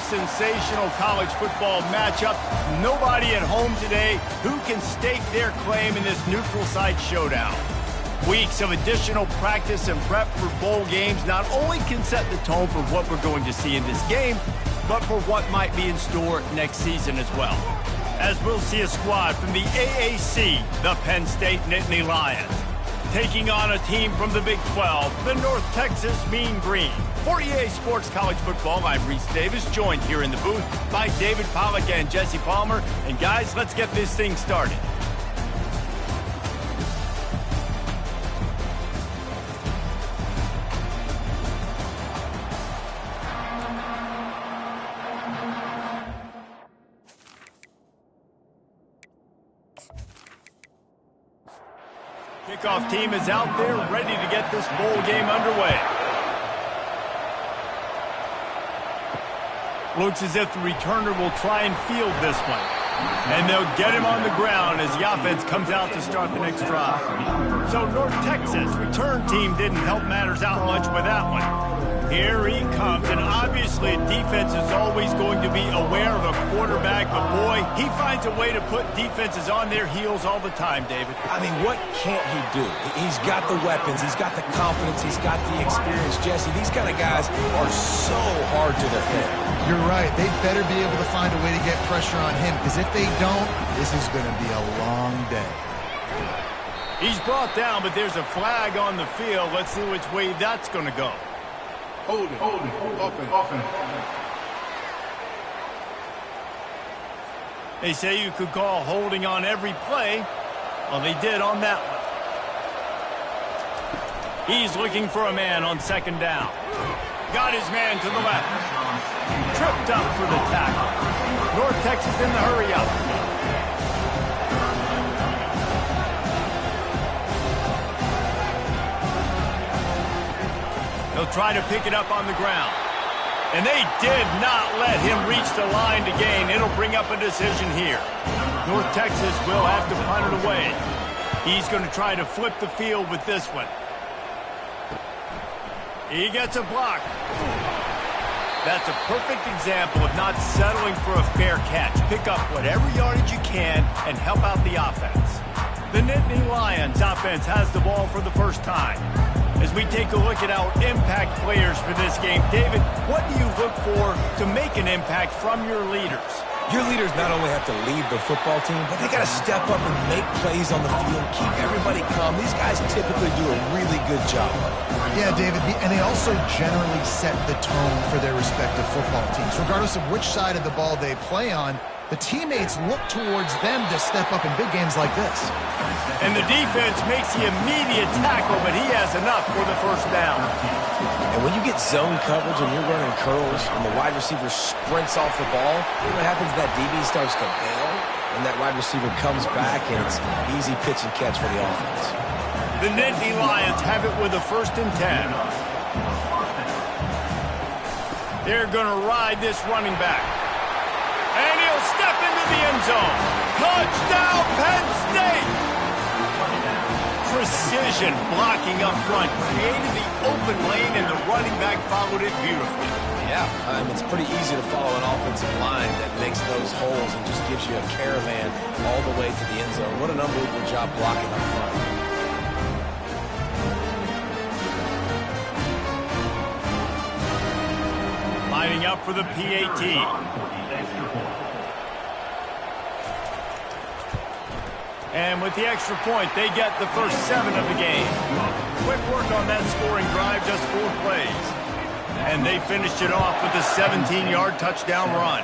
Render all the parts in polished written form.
sensational college football matchup. Nobody at home today who can stake their claim in this neutral site showdown. Weeks of additional practice and prep for bowl games not only can set the tone for what we're going to see in this game, but for what might be in store next season as well. As we'll see a squad from the AAC, the Penn State Nittany Lions, taking on a team from the Big 12, the North Texas Mean Green. For EA Sports College Football, I'm Reese Davis, joined here in the booth by David Pollack and Jesse Palmer. And guys, let's get this thing started. Kickoff team is out there ready to get this bowl game underway. Looks as if the returner will try and field this one. And they'll get him on the ground as the offense comes out to start the next drive. So North Texas return team didn't help matters out much with that one. Here he comes, and obviously defense is always going to be aware of a quarterback, but boy, he finds a way to put defenses on their heels all the time, David. I mean, what can't he do? He's got the weapons, he's got the confidence, he's got the experience. Jesse, these kind of guys are so hard to defend. You're right. They better be able to find a way to get pressure on him, because if they don't, this is going to be a long day. He's brought down, but there's a flag on the field. Let's see which way that's going to go. Hold it, open. They say you could call holding on every play. Well, they did on that one. He's looking for a man on second down. Got his man to the left. Tripped up for the tackle. North Texas in the hurry up. They'll try to pick it up on the ground. And they did not let him reach the line to gain. It'll bring up a decision here. North Texas will have to punt it away. He's going to try to flip the field with this one. He gets a block. That's a perfect example of not settling for a fair catch. Pick up whatever yardage you can and help out the offense. The Nittany Lions offense has the ball for the first time. As we take a look at our impact players for this game, David, what do you look for to make an impact from your leaders? Your leaders not only have to lead the football team, but they got to step up and make plays on the field, keep everybody calm. These guys typically do a really good job. Yeah, David, and they also generally set the tone for their respective football teams. Regardless of which side of the ball they play on, the teammates look towards them to step up in big games like this. And the defense makes the immediate tackle, but he has enough for the first down. And when you get zone coverage and you're running curls and the wide receiver sprints off the ball, what happens? That DB starts to bail, and that wide receiver comes back, and it's easy pitch and catch for the offense. The Nittany Lions have it with a 1st and 10. They're going to ride this running back. And he'll step into the end zone. Touchdown, Penn State! Precision blocking up front. Created the open lane, and the running back followed it beautifully. Yeah, it's pretty easy to follow an offensive line that makes those holes and just gives you a caravan all the way to the end zone. What an unbelievable job blocking up front. Lining up for the PAT. And with the extra point, they get the first 7 of the game. Quick work on that scoring drive, just 4 plays. And they finished it off with a 17-yard touchdown run.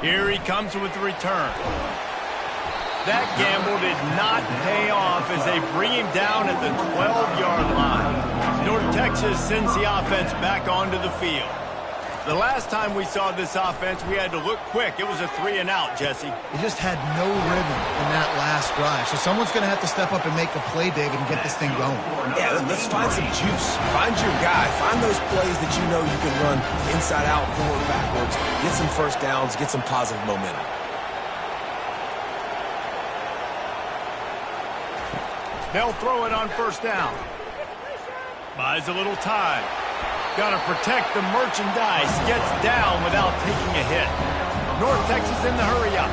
Here he comes with the return. That gamble did not pay off as they bring him down at the 12-yard line. North Texas sends the offense back onto the field. The last time we saw this offense, we had to look quick. It was a 3-and-out, Jesse. They just had no rhythm in that last drive. So someone's going to have to step up and make a play, David, and get this thing going. Yeah, let's find some juice. Find your guy. Find those plays that you know you can run inside out, forward, backwards. Get some first downs. Get some positive momentum. They'll throw it on 1st down. Buys a little time. Got to protect the merchandise. Gets down without taking a hit. North Texas in the hurry up.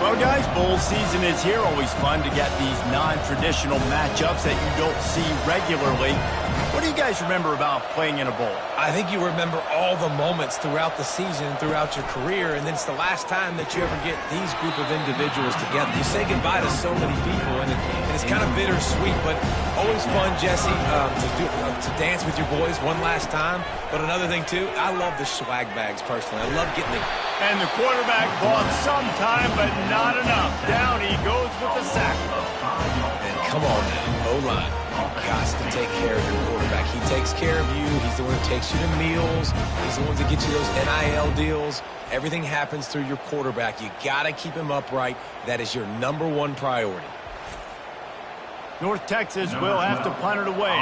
Well, guys, bowl season is here. Always fun to get these non-traditional matchups that you don't see regularly. What do you guys remember about playing in a bowl? I think you remember all the moments throughout the season, throughout your career, and then it's the last time that you ever get these group of individuals together. You say goodbye to so many people, and it's kind of bittersweet, but always fun, Jesse, to dance with your boys one last time. But another thing, too, I love the swag bags, personally. I love getting it. And the quarterback bought some time, but not enough. Down he goes with the sack. And come on now, O-line. You've got to take care of your quarterback. He takes care of you. He's the one who takes you to meals. He's the one that gets you those NIL deals. Everything happens through your quarterback. You got to keep him upright. That is your #1 priority. North Texas will have to punt it away.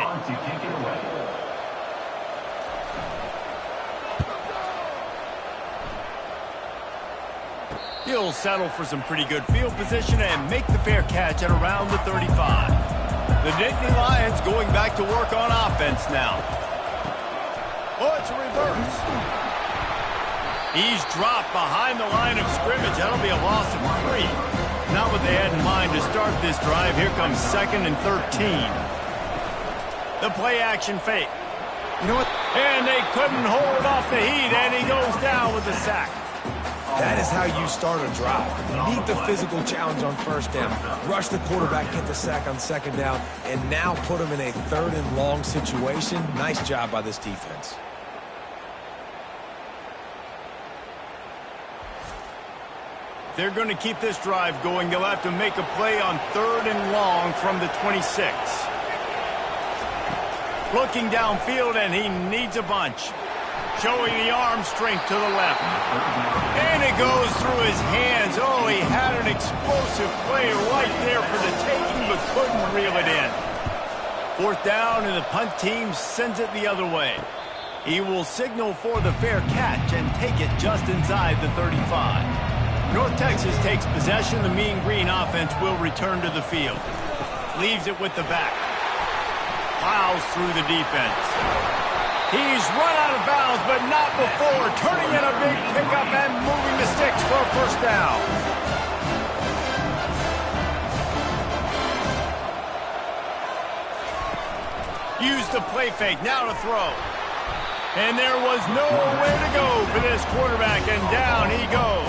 He'll settle for some pretty good field position and make the fair catch at around the 35. The Nittany Lions going back to work on offense now. Oh, it's a reverse. He's dropped behind the line of scrimmage. That'll be a loss of 3. Not what they had in mind to start this drive. Here comes 2nd and 13. The play action fake. You know what? And they couldn't hold off the heat, and he goes down with the sack. That is how you start a drive. Meet the physical challenge on first down. Rush the quarterback, get the sack on 2nd down, and now put him in a 3rd and long situation. Nice job by this defense. They're going to keep this drive going. They'll have to make a play on 3rd and long from the 26. Looking downfield, and he needs a bunch. Showing the arm strength to the left. And it goes through his hands. Oh, he had an explosive play right there for the taking, but couldn't reel it in. 4th down, and the punt team sends it the other way. He will signal for the fair catch and take it just inside the 35. North Texas takes possession. The Mean Green offense will return to the field. Leaves it with the back. Plows through the defense. He's run out of bounds, but not before. Turning in a big pickup and moving the sticks for a 1st down. Use the play fake. Now to throw. And there was nowhere to go for this quarterback, and down he goes.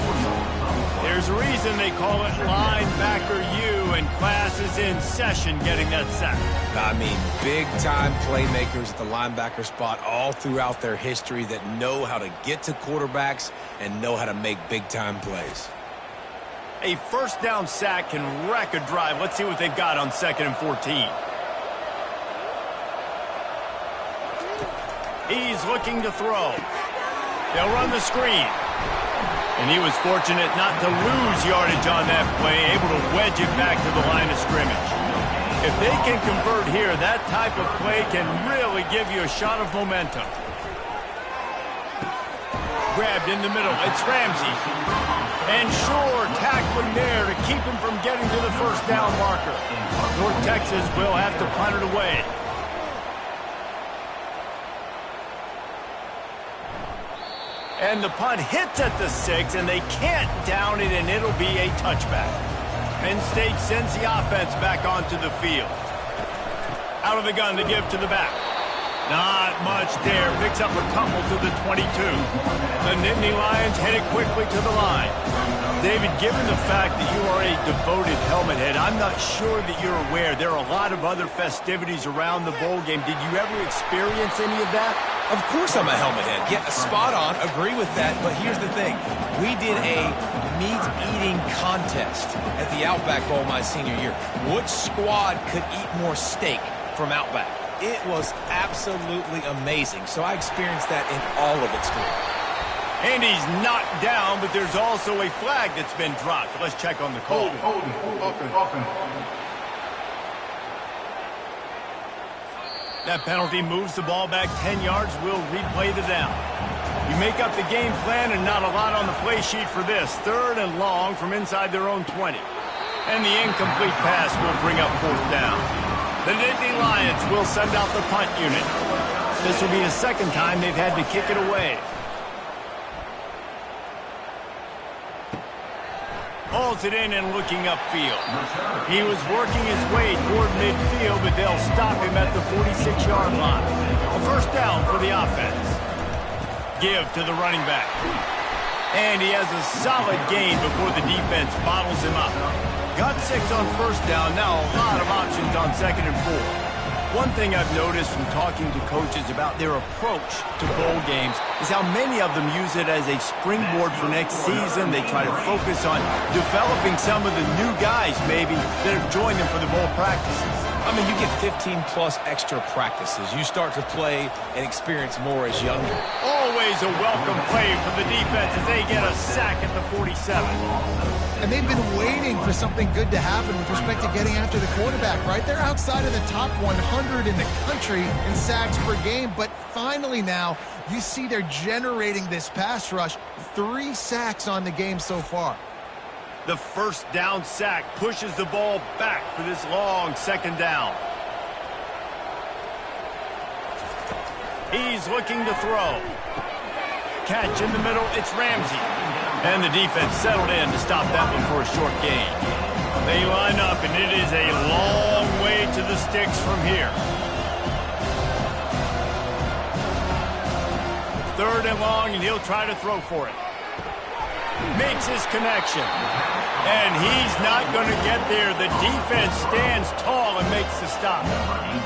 There's a reason they call it linebacker U, and class is in session getting that sack. I mean, big-time playmakers at the linebacker spot all throughout their history that know how to get to quarterbacks and know how to make big-time plays. A 1st down sack can wreck a drive. Let's see what they've got on 2nd and 14. He's looking to throw. They'll run the screen. And he was fortunate not to lose yardage on that play, able to wedge it back to the line of scrimmage. If they can convert here, that type of play can really give you a shot of momentum. Grabbed in the middle. It's Ramsey. And sure, tackling there to keep him from getting to the 1st down marker. North Texas will have to punt it away. And the punt hits at the 6, and they can't down it, and it'll be a touchback. Penn State sends the offense back onto the field. Out of the gun to give to the back. Not much there. Picks up a couple to the 22. The Nittany Lions headed quickly to the line. David, given the fact that you are a devoted helmet head, I'm not sure that you're aware there are a lot of other festivities around the bowl game. Did you ever experience any of that? Of course I'm a helmet head. Yeah, spot on. Agree with that. But here's the thing. We did a meat-eating contest at the Outback Bowl my senior year. Which squad could eat more steak from Outback? It was absolutely amazing. So I experienced that in all of its glory. And he's knocked down, but there's also a flag that's been dropped. Let's check on the call. Hold it. Offense. That penalty moves the ball back 10 yards. We'll replay the down. You make up the game plan, and not a lot on the play sheet for this. 3rd and long from inside their own 20. And the incomplete pass will bring up 4th down. The Nittany Lions will send out the punt unit. This will be the second time they've had to kick it away. Hauls it in and looking upfield. He was working his way toward midfield, but they'll stop him at the 46-yard line. A first down for the offense. Give to the running back. And he has a solid gain before the defense bottles him up. Got 6 on first down, now a lot of options on 2nd and 4. One thing I've noticed from talking to coaches about their approach to bowl games is how many of them use it as a springboard for next season. They try to focus on developing some of the new guys, maybe, that have joined them for the bowl practices. I mean, you get 15-plus extra practices. You start to play and experience more as younger. Always a welcome play for the defense as they get a sack at the 47. And they've been waiting for something good to happen with respect to getting after the quarterback, right? They're outside of the top 100 in the country in sacks per game, but finally now you see they're generating this pass rush. 3 sacks on the game so far. The first down sack pushes the ball back for this long 2nd down. He's looking to throw. Catch in the middle, it's Ramsey. And the defense settled in to stop that one for a short gain. They line up, and it is a long way to the sticks from here. 3rd and long, and he'll try to throw for it. Makes his connection. And he's not going to get there. The defense stands tall and makes the stop.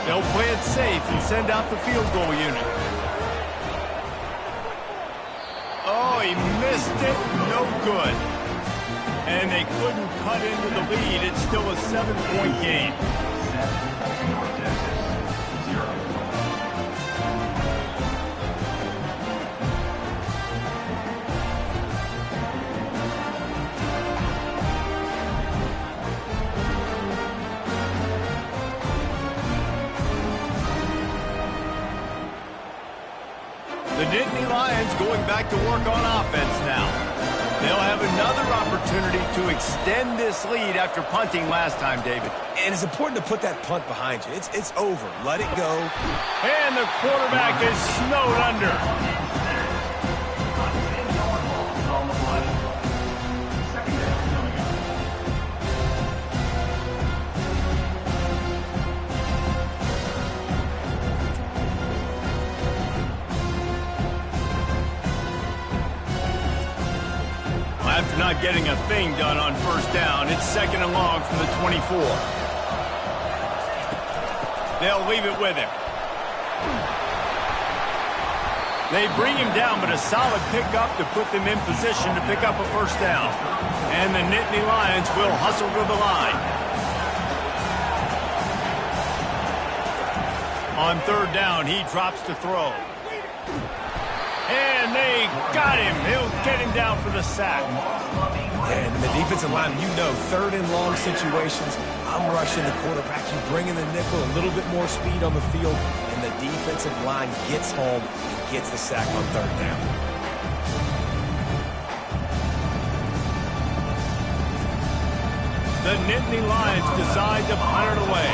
They'll play it safe and send out the field goal unit. Oh, he missed it. No good. And they couldn't cut into the lead. It's still a 7-point game. The Dynasty Lions going back to work on offense now. They'll have another opportunity to extend this lead after punting last time, David. And it's important to put that punt behind you. It's over. Let it go. And the quarterback is snowed under. After not getting a thing done on first down, it's 2nd and long from the 24. They'll leave it with him. They bring him down, but a solid pickup to put them in position to pick up a first down. And the Nittany Lions will hustle to the line. On 3rd down, he drops to throw. And they got him. He'll get him down for the sack. And the defensive line, you know, 3rd and long situations, I'm rushing the quarterback. You bring in the nickel, a little bit more speed on the field, and the defensive line gets home and gets the sack on 3rd down. The Nittany Lions decide to punt it away.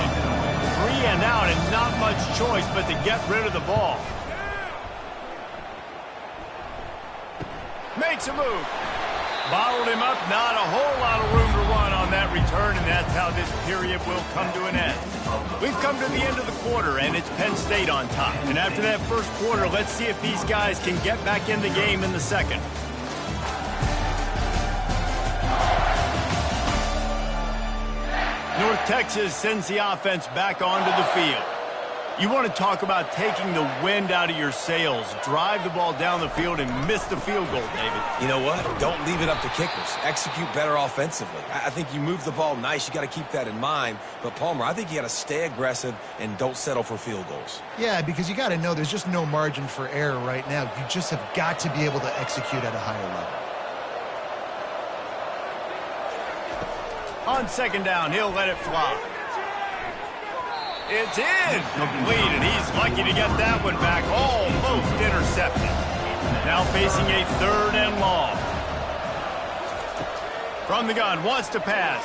3 and out and not much choice but to get rid of the ball. Makes a move. Bottled him up. Not a whole lot of room to run on that return, and that's how this period will come to an end. We've come to the end of the quarter, and it's Penn State on top. And after that first quarter, let's see if these guys can get back in the game in the second. North Texas sends the offense back onto the field. You want to talk about taking the wind out of your sails. Drive the ball down the field and miss the field goal, David. You know what? Don't leave it up to kickers. Execute better offensively. I think you move the ball nice. You got to keep that in mind. But, Palmer, I think you got to stay aggressive and don't settle for field goals. Yeah, because you got to know there's just no margin for error right now. You just have got to be able to execute at a higher level. On 2nd down, he'll let it fly. It's in. Complete, and he's lucky to get that one back. Almost intercepted. Now facing a 3rd and long. From the gun, wants to pass.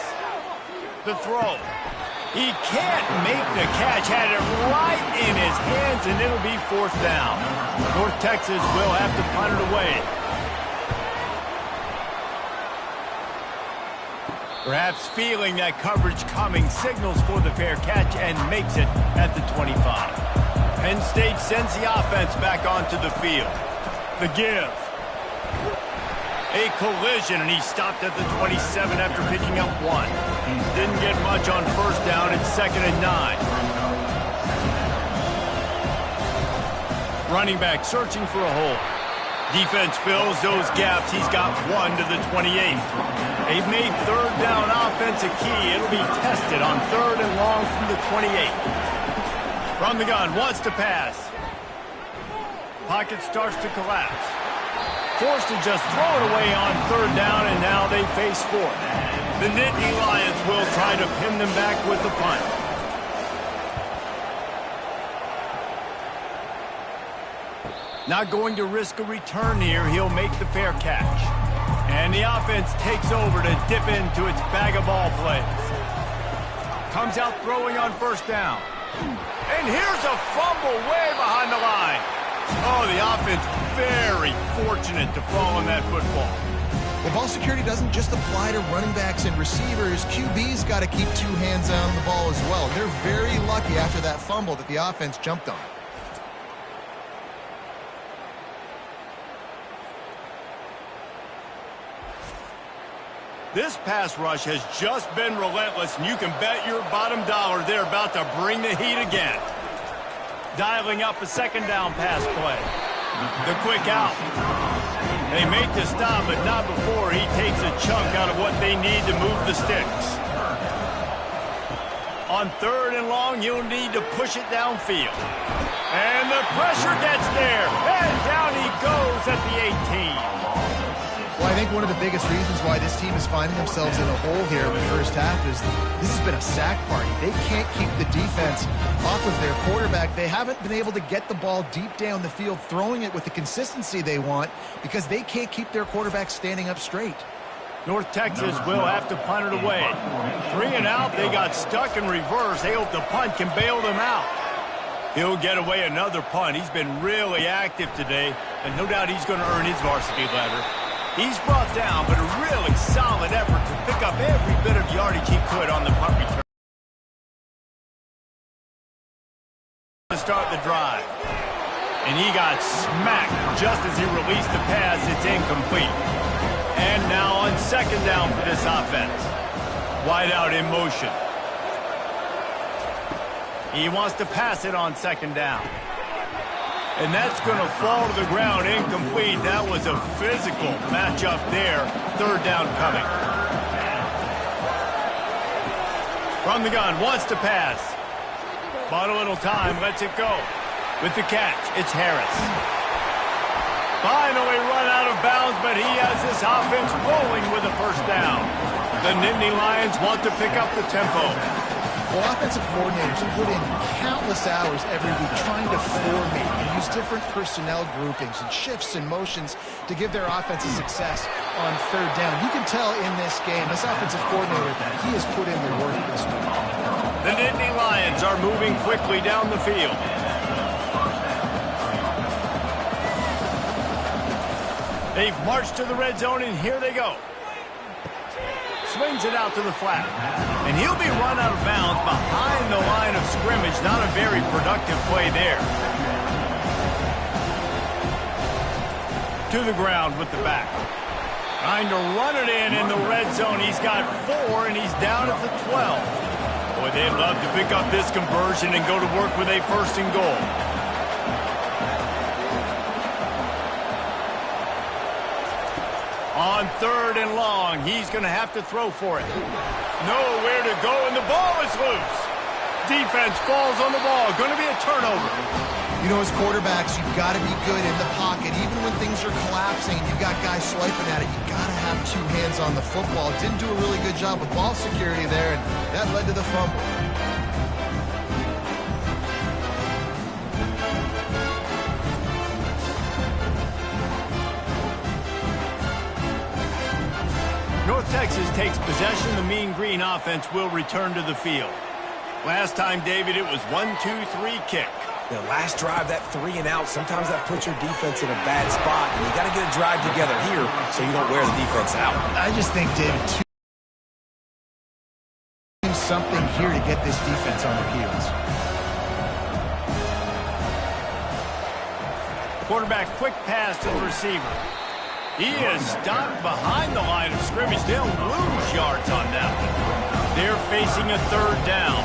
The throw. He can't make the catch. Had it right in his hands, and it'll be fourth down. North Texas will have to punt it away. Perhaps feeling that coverage coming, signals for the fair catch and makes it at the 25. Penn State sends the offense back onto the field. The give. A collision, and he stopped at the 27 after picking up one. Didn't get much on first down. It's 2nd and 9. Running back searching for a hole. Defense fills those gaps. He's got one to the 28. They've made third down offense a key. It'll be tested on 3rd and long from the 28. From the gun, wants to pass. Pocket starts to collapse. Forced to just throw it away on 3rd down, and now they face 4th. The Nittany Lions will try to pin them back with the punt. Not going to risk a return here. He'll make the fair catch. And the offense takes over to dip into its bag of ball plays. Comes out throwing on first down. And here's a fumble way behind the line. Oh, the offense very fortunate to fall on that football. Well, ball security doesn't just apply to running backs and receivers. QB's got to keep 2 hands on the ball as well. They're very lucky after that fumble that the offense jumped on. This pass rush has just been relentless, and you can bet your bottom dollar they're about to bring the heat again. Dialing up a 2nd down pass play. The quick out. They make the stop, but not before he takes a chunk out of what they need to move the sticks. On 3rd and long, you'll need to push it downfield. And the pressure gets there, and down he goes at the 18. Well, I think one of the biggest reasons why this team is finding themselves in a hole here in the first half is this has been a sack party. They can't keep the defense off of their quarterback. They haven't been able to get the ball deep down the field, throwing it with the consistency they want because they can't keep their quarterback standing up straight. North Texas will have to punt it away. 3 and out, they got stuck in reverse. They hope the punt can bail them out. He'll get away another punt. He's been really active today, and no doubt he's going to earn his varsity letter. He's brought down, but a really solid effort to pick up every bit of yardage he could on the punt return. To start the drive. And he got smacked just as he released the pass. It's incomplete. And now on 2nd down for this offense. Wide out in motion. He wants to pass it on 2nd down. And that's going to fall to the ground incomplete. That was a physical matchup there. 3rd down coming. From the gun, wants to pass. Bought a little time, lets it go. With the catch, it's Harris. Finally run out of bounds, but he has this offense rolling with a 1st down. The Nittany Lions want to pick up the tempo. Well, offensive coordinators put in countless hours every week trying to formate and use different personnel groupings and shifts and motions to give their offensive success on 3rd down. You can tell in this game, this offensive coordinator, he has put in the work this week. The Nittany Lions are moving quickly down the field. They've marched to the red zone, and here they go. Swings it out to the flat. And he'll be run out of bounds behind the line of scrimmage. Not a very productive play there. To the ground with the back. Trying to run it in the red zone. He's got 4, and he's down at the 12. Boy, they'd love to pick up this conversion and go to work with a 1st and goal. On 3rd and long, he's going to have to throw for it. Nowhere to go, and the ball is loose. Defense falls on the ball. Going to be a turnover. You know, as quarterbacks, you've got to be good in the pocket. Even when things are collapsing, you've got guys swiping at it. You've got to have 2 hands on the football. Didn't do a really good job with ball security there, and that led to the fumble. North Texas takes possession. The Mean Green offense will return to the field. Last time, David, it was 1-2-3 kick. The last drive, that 3 and out, sometimes that puts your defense in a bad spot, and you got to get a drive together here so you don't wear the defense out. I just think, David, do something here to get this defense on their heels. Quarterback quick pass to the receiver. He is stopped behind the line of scrimmage. They'll lose yards on that one. They're facing a 3rd down.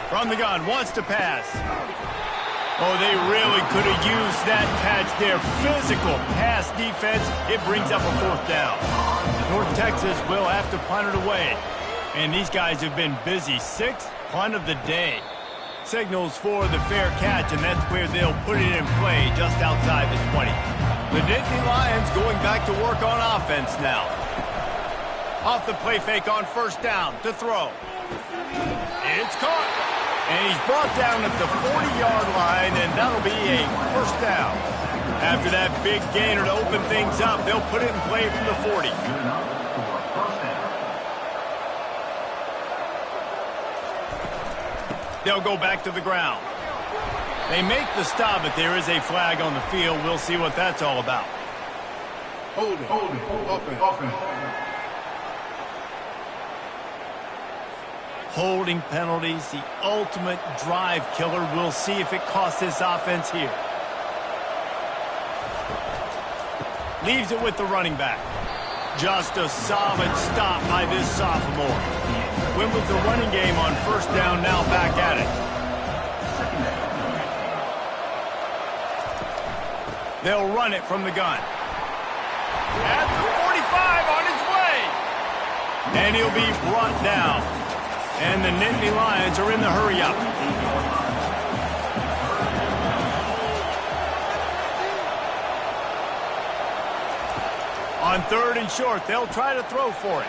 From the gun, wants to pass. Oh, they really could have used that catch there. Physical pass defense. It brings up a 4th down. North Texas will have to punt it away. And these guys have been busy. 6th punt of the day. Signals for the fair catch, and that's where they'll put it in play just outside the 20. The Nittany Lions going back to work on offense now. Off the play fake on 1st down to throw. It's caught. And he's brought down at the 40-yard line, and that'll be a 1st down. After that big gainer to open things up, they'll put it in play from the 40. They'll go back to the ground. They make the stop, but there is a flag on the field. We'll see what that's all about. Hold it. Offense. Holding penalties, the ultimate drive killer. We'll see if it costs this offense here. Leaves it with the running back. Just a solid stop by this sophomore. Went with the running game on 1st down, now back at it. They'll run it from the gun. At the 45 on his way. And he'll be brought down. And the Nittany Lions are in the hurry-up. On 3rd and short, they'll try to throw for it.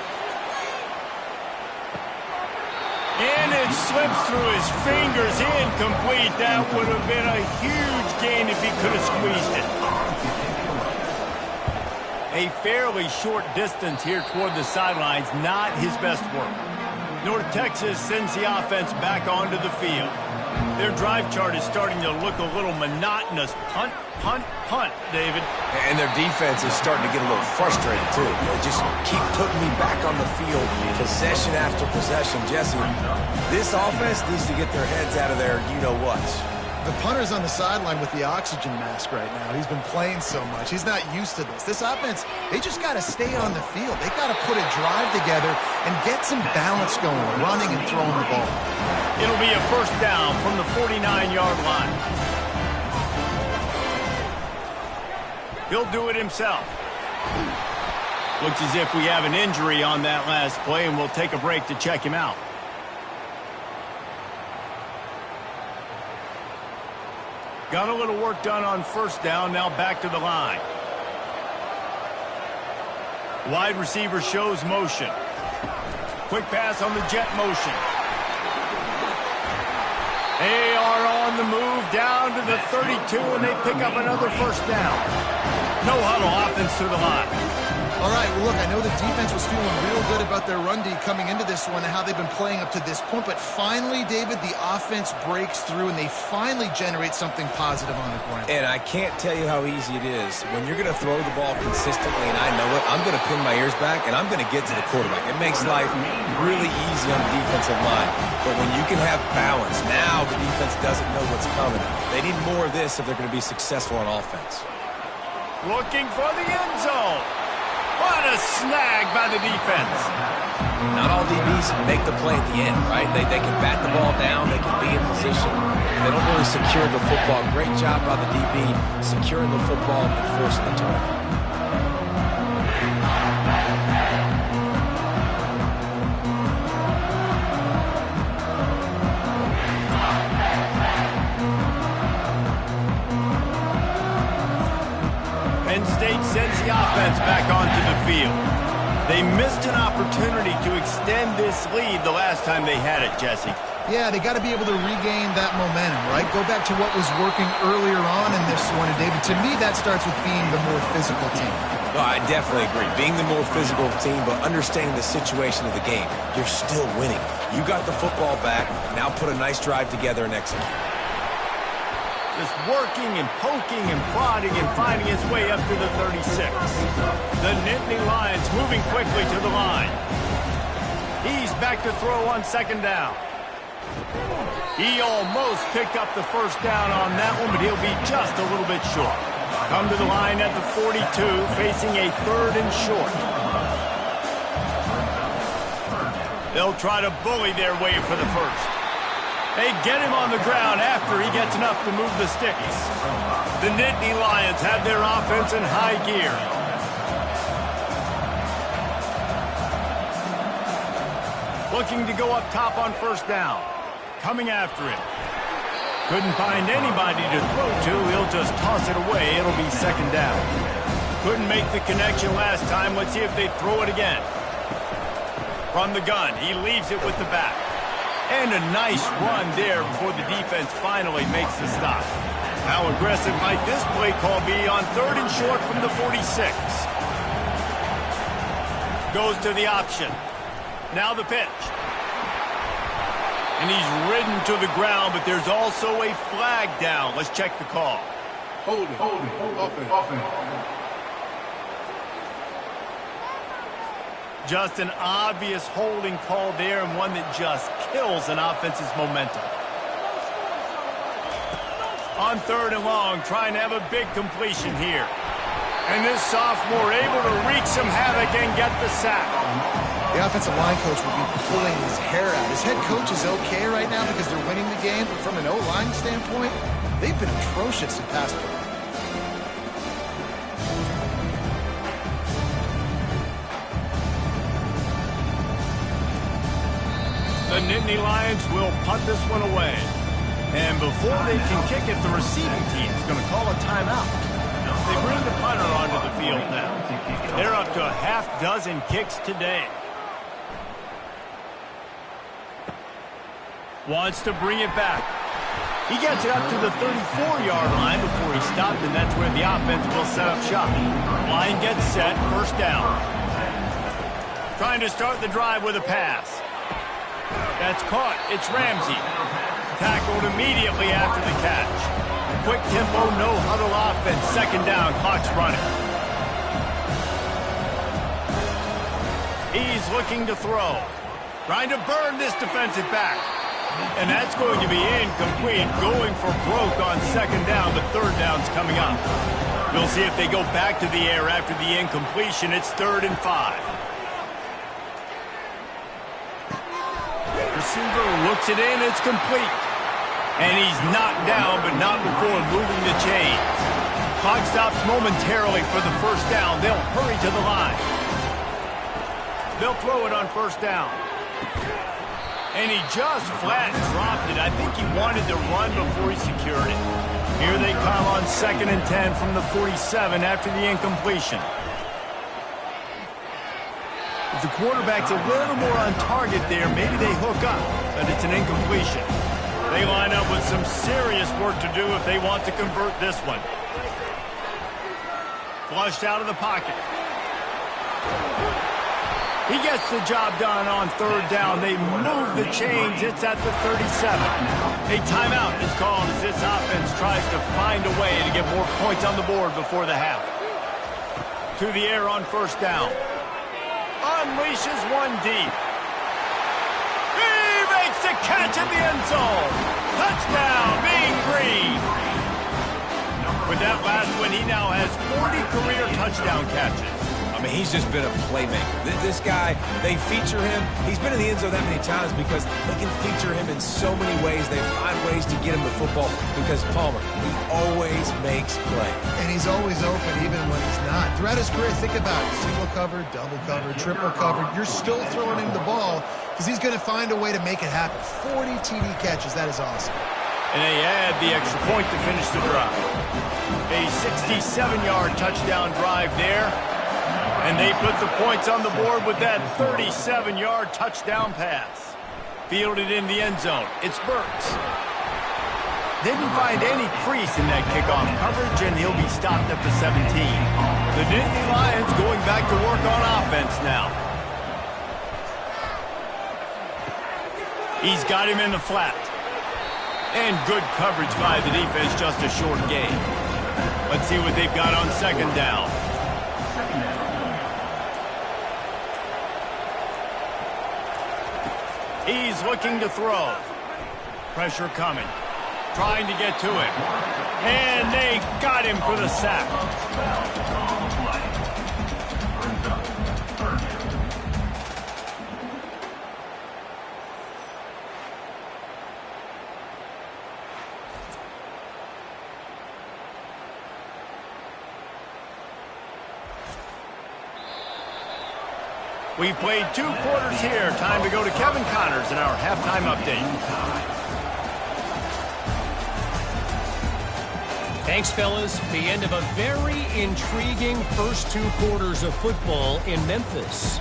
And it slips through his fingers, incomplete. That would have been a huge gain if he could have squeezed it. A fairly short distance here toward the sidelines, not his best work. North Texas sends the offense back onto the field. Their drive chart is starting to look a little monotonous. Punt, punt, punt, David. And their defense is starting to get a little frustrated, too. They just keep putting me back on the field, possession after possession. Jesse, this offense needs to get their heads out of their you-know-whats. The punter's on the sideline with the oxygen mask right now. He's been playing so much. He's not used to this. This offense, they just got to stay on the field. They got to put a drive together and get some balance going, running and throwing the ball. It'll be a 1st down from the 49-yard line. He'll do it himself. Looks as if we have an injury on that last play, and we'll take a break to check him out. Got a little work done on 1st down, now back to the line. Wide receiver shows motion. Quick pass on the jet motion. They are on the move down to the 32, and they pick up another 1st down. No huddle offense to the line. All right, well, look, I know the defense was feeling real good about their run D coming into this one and how they've been playing up to this point, but finally, David, the offense breaks through, and they finally generate something positive on the ground. And I can't tell you how easy it is. When you're going to throw the ball consistently, and I know it, I'm going to pin my ears back, and I'm going to get to the quarterback. It makes life really easy on the defensive line. But when you can have balance, now the defense doesn't know what's coming. They need more of this if they're going to be successful on offense. Looking for the end zone. What a snag by the defense. Not all DBs make the play at the end, right? They can bat the ball down. They can be in position. They don't really secure the football. Great job by the DB securing the football and forcing the turnover. Penn State sends the offense back onto the field. They missed an opportunity to extend this lead the last time they had it, Jesse. Yeah, they got to be able to regain that momentum, right? Go back to what was working earlier on in this one. And, David, to me, that starts with being the more physical team. Well, I definitely agree. Being the more physical team, but understanding the situation of the game, you're still winning. You got the football back. Now put a nice drive together and execute. Just working and poking and prodding and finding his way up to the 36. The Nittany Lions moving quickly to the line. He's back to throw on second down. He almost picked up the first down on that one, but he'll be just a little bit short. Come to the line at the 42, facing a 3rd and short. They'll try to bully their way for the first. They get him on the ground after he gets enough to move the sticks. The Nittany Lions have their offense in high gear. Looking to go up top on first down. Coming after him. Couldn't find anybody to throw to. He'll just toss it away. It'll be second down. Couldn't make the connection last time. Let's see if they throw it again. From the gun, he leaves it with the back. And a nice run there before the defense finally makes the stop. How aggressive might this play call be on 3rd and short from the 46? Goes to the option. Now the pitch. And he's ridden to the ground, but there's also a flag down. Let's check the call. Hold it. Offense. Just an obvious holding call there, and one that just kills an offense's momentum. On 3rd and long, trying to have a big completion here. And this sophomore able to wreak some havoc and get the sack. The offensive line coach will be pulling his hair out. His head coach is okay right now because they're winning the game, but from an O-line standpoint, they've been atrocious in pass play. The Nittany Lions will punt this one away. And before they can kick it, the receiving team is going to call a timeout. They bring the punter onto the field now. They're up to a half-dozen kicks today. Wants to bring it back. He gets it up to the 34-yard line before he stopped, and that's where the offense will set up shop. Line gets set, first down. Trying to start the drive with a pass. That's caught. It's Ramsey. Tackled immediately after the catch. Quick tempo, no huddle offense. Second down, clock's running. He's looking to throw. Trying to burn this defensive back. And that's going to be incomplete. Going for broke on second down, but third down's coming up. We'll see if they go back to the air after the incompletion. It's 3rd and 5. Receiver looks it in, it's complete. And he's knocked down, but not before moving the chains. Clock stops momentarily for the first down. They'll hurry to the line. They'll throw it on first down. And he just flat dropped it. I think he wanted to run before he secured it. Here they come on 2nd and 10 from the 47 after the incompletion. If the quarterback's a little more on target there, maybe they hook up, but it's an incompletion. They line up with some serious work to do if they want to convert this one. Flushed out of the pocket. He gets the job done on 3rd down. They move the chains. It's at the 37. A timeout is called as this offense tries to find a way to get more points on the board before the half. To the air on first down. Unleashes one deep. He makes the catch in the end zone. Touchdown, Mean Green. With that last one, he now has 40 career touchdown catches. I mean, he's just been a playmaker. This guy, they feature him. He's been in the end zone that many times because they can feature him in so many ways. They find ways to get him the football because Palmer, he always makes plays. And he's always open even when he's not. Throughout his career, think about it. Single cover, double cover, triple cover. You're still throwing him the ball because he's going to find a way to make it happen. 40 TD catches. That is awesome. And they add the extra point to finish the drive. A 67-yard touchdown drive there. And they put the points on the board with that 37-yard touchdown pass. Fielded in the end zone. It's Burks. Didn't find any crease in that kickoff coverage, and he'll be stopped at the 17. The Dynasty Lions going back to work on offense now. He's got him in the flat. And good coverage by the defense, just a short gain. Let's see what they've got on second down. He's looking to throw. Pressure coming. Trying to get to him. And they got him for the sack. We've played 2 quarters here. Time to go to Kevin Connors in our halftime update. Thanks, fellas. The end of a very intriguing first 2 quarters of football in Memphis.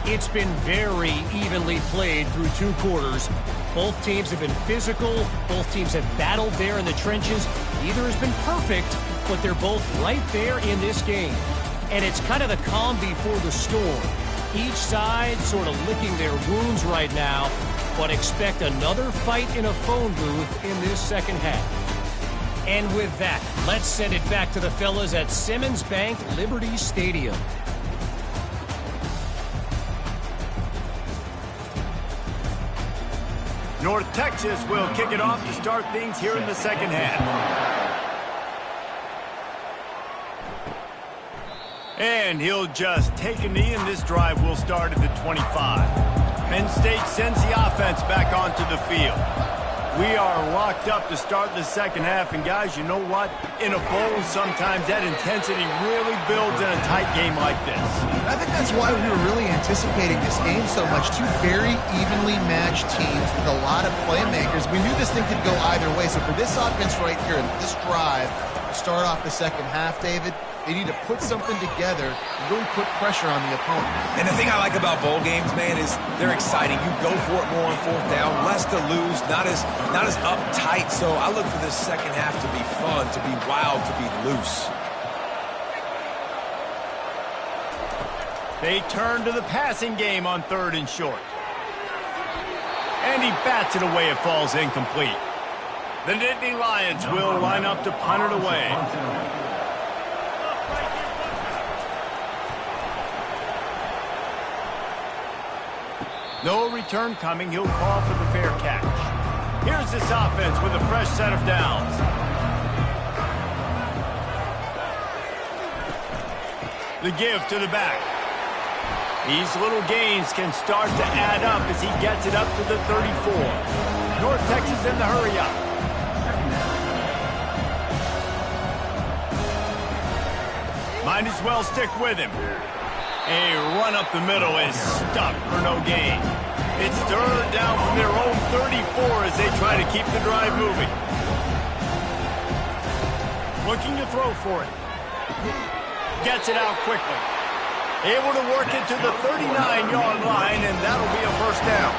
It's been very evenly played through 2 quarters. Both teams have been physical. Both teams have battled there in the trenches. Neither has been perfect, but they're both right there in this game. And it's kind of the calm before the storm. Each side sort of licking their wounds right now, but expect another fight in a phone booth in this second half. And with that, let's send it back to the fellas at Simmons Bank Liberty Stadium. North Texas will kick it off to start things here in the second half. And he'll just take a knee, and this drive will start at the 25. Penn State sends the offense back onto the field. We are locked up to start the second half, and guys, you know what? In a bowl, sometimes that intensity really builds in a tight game like this. I think that's why we were really anticipating this game so much. 2 very evenly matched teams with a lot of playmakers. We knew this thing could go either way. So for this offense right here, this drive, to start off the second half, David, they need to put something together and really put pressure on the opponent. And the thing I like about bowl games, man, is they're exciting. You go for it more on 4th down, less to lose, not as uptight. So I look for this second half to be fun, to be wild, to be loose. They turn to the passing game on 3rd and short. And he bats it away. It falls incomplete. The Nittany Lions will line up to punt it away. No return coming. He'll call for the fair catch. Here's this offense with a fresh set of downs. The give to the back. These little gains can start to add up as he gets it up to the 34. North Texas in the hurry up. Might as well stick with him. A run up the middle is stuck for no gain. It's 3rd down from their own 34 as they try to keep the drive moving. Looking to throw for it. Gets it out quickly. Able to work it to the 39-yard line, and that'll be a first down.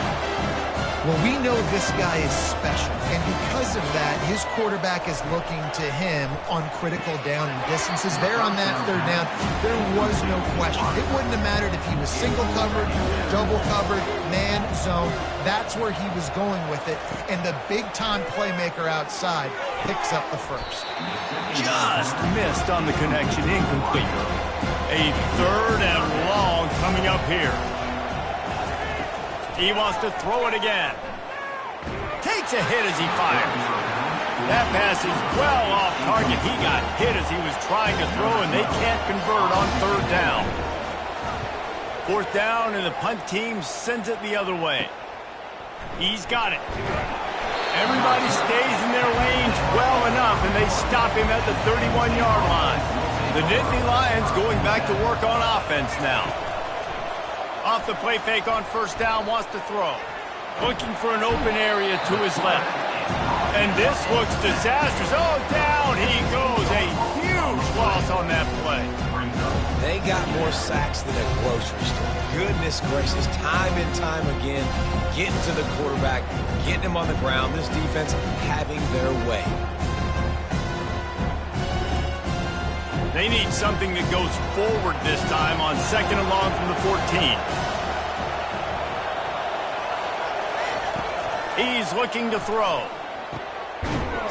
Well, we know this guy is special, and because of that, his quarterback is looking to him on critical down and distances. There on that 3rd down, there was no question. It wouldn't have mattered if he was single covered, double covered, man, zone. That's where he was going with it, and the big-time playmaker outside picks up the first. Just missed on the connection, incomplete. A 3rd and long coming up here. He wants to throw it again. Takes a hit as he fires. That pass is well off target. He got hit as he was trying to throw, and they can't convert on 3rd down. 4th down, and the punt team sends it the other way. He's got it. Everybody stays in their lanes well enough, and they stop him at the 31-yard line. The Nittany Lions going back to work on offense now. Off the play fake on 1st down, wants to throw. Looking for an open area to his left. And this looks disastrous. Oh, down he goes. A huge loss on that play. They got more sacks than a grocery store. Goodness gracious, time and time again, getting to the quarterback, getting him on the ground. This defense having their way. They need something that goes forward this time on 2nd and long from the 14. He's looking to throw.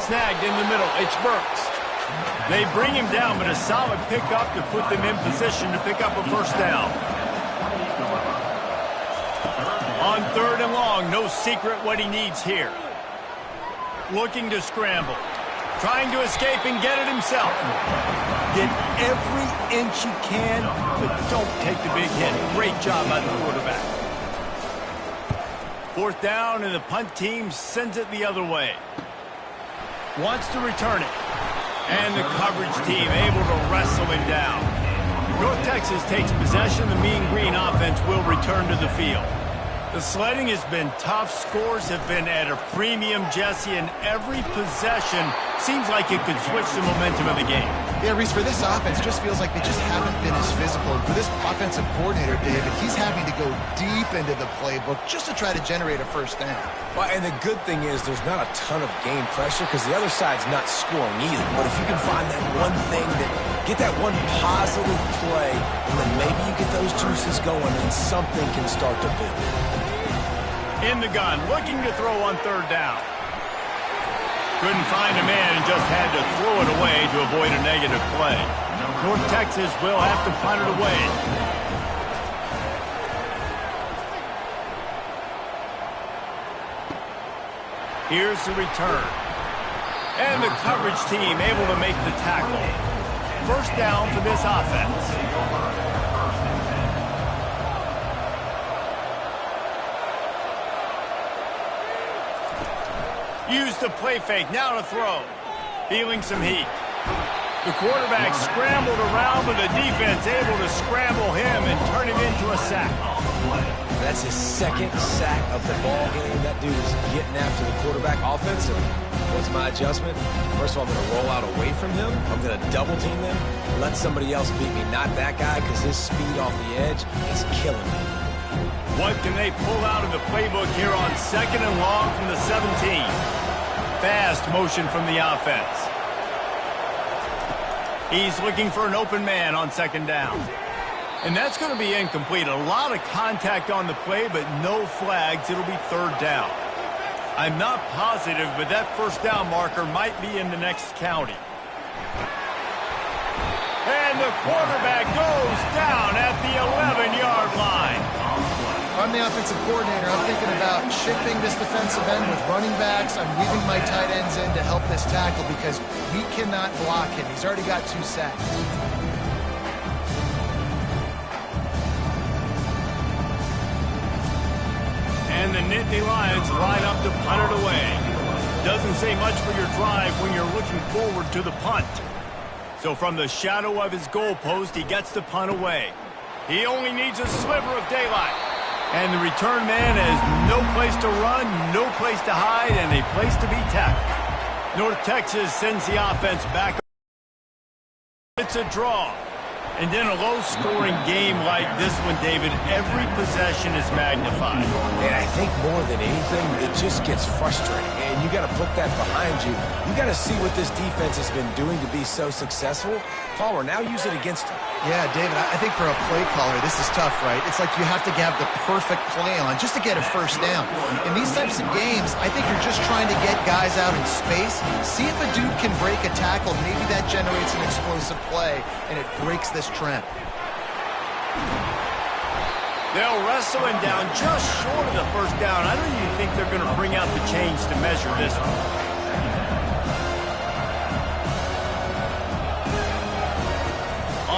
Snagged in the middle. It's Burks. They bring him down, but a solid pickup to put them in position to pick up a first down. On 3rd and long, no secret what he needs here. Looking to scramble. Trying to escape and get it himself. Get every inch you can, but don't take the big hit. Great job by the quarterback. 4th down, and the punt team sends it the other way. Wants to return it. And the coverage team able to wrestle him down. North Texas takes possession. The Mean Green offense will return to the field. The sledding has been tough. Scores have been at a premium, Jesse, and every possession seems like it could switch the momentum of the game. Yeah, Reese, for this offense, just feels like they just haven't been as physical. And for this offensive coordinator, David, he's having to go deep into the playbook just to try to generate a first down. Well, and the good thing is there's not a ton of game pressure because the other side's not scoring either. But if you can find that one thing, get that one positive play, and then maybe you get those juices going and something can start to build. In the gun, looking to throw on 3rd down. Couldn't find a man and just had to throw it away to avoid a negative play. North Texas will have to punt it away. Here's the return. And the coverage team able to make the tackle. First down for this offense. Use the play fake, now to throw. Feeling some heat. The quarterback scrambled around, but the defense able to scramble him and turn it into a sack. That's his 2nd sack of the ball game. That dude is getting after the quarterback offensive. What's my adjustment? First of all, I'm going to roll out away from him. I'm going to double team him. Let somebody else beat me, not that guy, because his speed off the edge is killing me. What can they pull out of the playbook here on 2nd and long from the 17? Fast motion from the offense. He's looking for an open man on 2nd down. And that's going to be incomplete. A lot of contact on the play, but no flags. It'll be 3rd down. I'm not positive, but that first down marker might be in the next county. And the quarterback goes down at the 11-yard line. If I'm the offensive coordinator, I'm thinking about shifting this defensive end with running backs. I'm leaving my tight ends in to help this tackle because we cannot block him. He's already got 2 sacks. And the Nittany Lions line up to punt it away. Doesn't say much for your drive when you're looking forward to the punt. So from the shadow of his goalpost, he gets the punt away. He only needs a sliver of daylight. And the return man has no place to run, no place to hide, and a place to be tackled. North Texas sends the offense back. It's a draw. And in a low-scoring game like this one, David, every possession is magnified. And I think more than anything, it just gets frustrating. And you got to put that behind you. You got to see what this defense has been doing to be so successful. Palmer, now use it against them. Yeah, David, I think for a play caller, this is tough, right? It's like you have to have the perfect play on just to get a first down. In these types of games, I think you're just trying to get guys out in space, see if a dude can break a tackle. Maybe that generates an explosive play, and it breaks this trend. They'll wrestle him down just short of the first down. I don't even think they're going to bring out the chains to measure this one.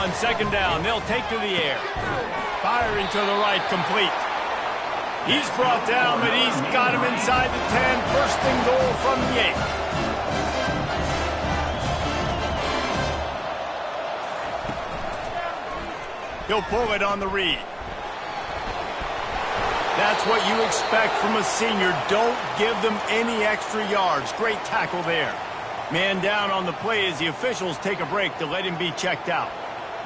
On 2nd down, they'll take to the air. Firing to the right, complete. He's brought down, but he's got him inside the 10. First and goal from the 8. He'll pull it on the read. That's what you expect from a senior. Don't give them any extra yards. Great tackle there. Man down on the play as the officials take a break to let him be checked out.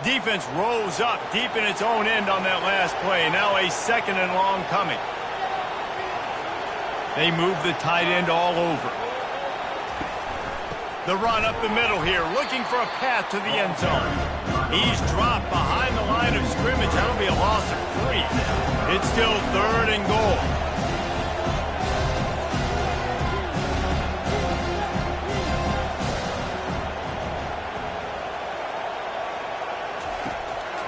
Defense rose up deep in its own end on that last play. Now a second and long coming. They move the tight end all over. The run up the middle here, looking for a path to the end zone. He's dropped behind the line of scrimmage. That'll be a loss of 3. It's still 3rd and goal.